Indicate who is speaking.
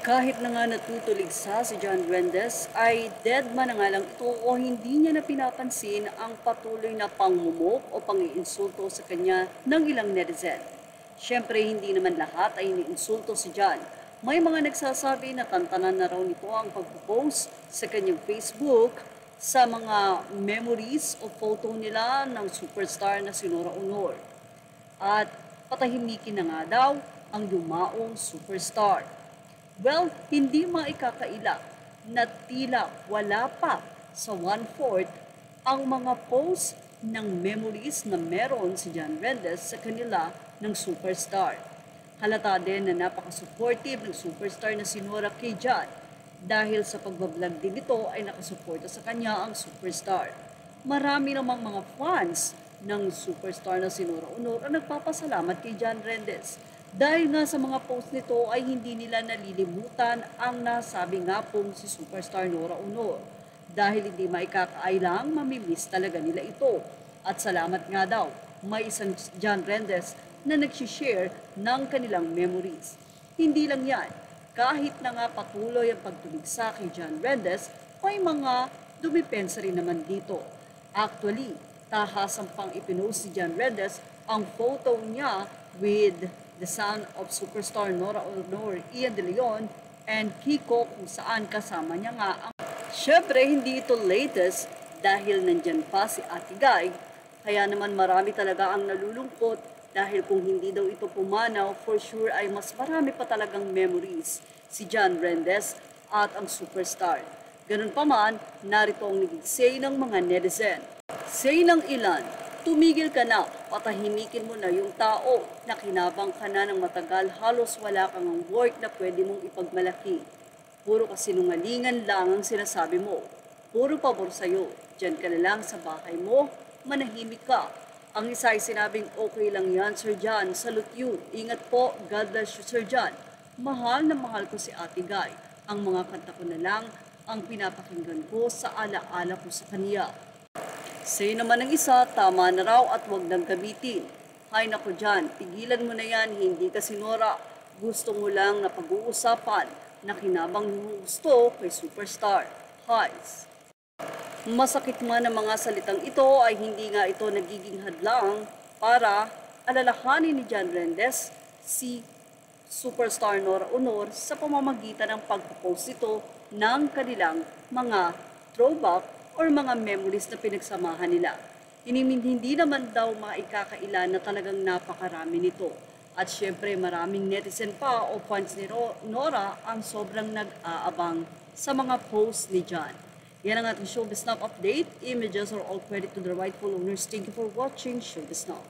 Speaker 1: Kahit na nga natutuligsa si John Rendes, ay dead man na nga lang ito o hindi niya na pinapansin ang patuloy na pangmumok o pang-iinsulto sa kanya ng ilang netizen. Siyempre, hindi naman lahat ay iniinsulto si John. May mga nagsasabi na tantanan na raw nito ang pagpo-post sa kanyang Facebook sa mga memories o photo nila ng superstar na si Nora Honor. At patahimikin na nga daw ang yumaong superstar. Well, hindi maikakaila na tila wala pa sa 1/4 ang mga posts ng memories na meron si John Rendes sa kanila ng superstar. Halata din na napaka-supportive ng superstar na si Nora kay John dahil sa pagbablog din nito ay nakasuporta sa kanya ang superstar. Marami namang mga fans ng superstar na si Nora Honor ang nagpapasalamat kay John Rendes. Dahil nga sa mga post nito ay hindi nila nalilimutan ang nasabi nga pong si superstar Nora Honor. Dahil hindi maikakailang, mamimiss talaga nila ito. At salamat nga daw, may isang John Rendes na nagsishare ng kanilang memories. Hindi lang yan, kahit na nga patuloy ang pagtuligsa kay John Rendes, may mga dumipensa rin naman dito. Actually, tahasan pang ipinost si John Rendes ang photo niya with the son of superstar Nora Honor, Ian De Leon, and Kiko kung saan kasama niya nga ang... Syempre, hindi ito latest dahil nandyan pa si Ate Guy, kaya naman marami talaga ang nalulungkot dahil kung hindi daw ito pumanaw, for sure ay mas marami pa talagang memories si John Rendes at ang superstar. Ganun pa man, narito ang naging say ng mga netizen. Say ng ilan, tumigil ka na, patahimikin mo na yung tao na kinabang ka na ng matagal, halos wala kang ang work na pwede mong ipagmalaki. Puro kasinungalingan lang ang sinasabi mo. Puro pabor sa'yo, dyan ka na lang sa bahay mo, manahimik ka. Ang isa ay sinabing okay lang yan, Sir John, salute you. Ingat po, God bless you, Sir John. Mahal na mahal ko si Ate Guy. Ang mga kanta ko na lang ang pinapakinggan ko sa alaala ko sa kanya. Say naman ng isa, tama na raw at huwag nang gamitin. Hay nako dyan, tigilan mo na yan, hindi ka sinora. Gusto mo lang na pag-uusapan na kinabang mo gusto kay superstar. Highs. Masakit man ang mga salitang ito ay hindi nga ito nagiging hadlang para alalahanin ni John Rendes si superstar Nora Honor sa pamamagitan ng pagpo-post ito ng kanilang mga throwback or mga memories na pinagsamahan nila. Hindi naman daw maikakaila na talagang napakarami nito. At syempre maraming netizen pa o fans ni Nora ang sobrang nag-aabang sa mga posts ni John. Yan ang ating Showbiz Now update. Images are all credit to the rightful owners. Thank you for watching Showbiz Now.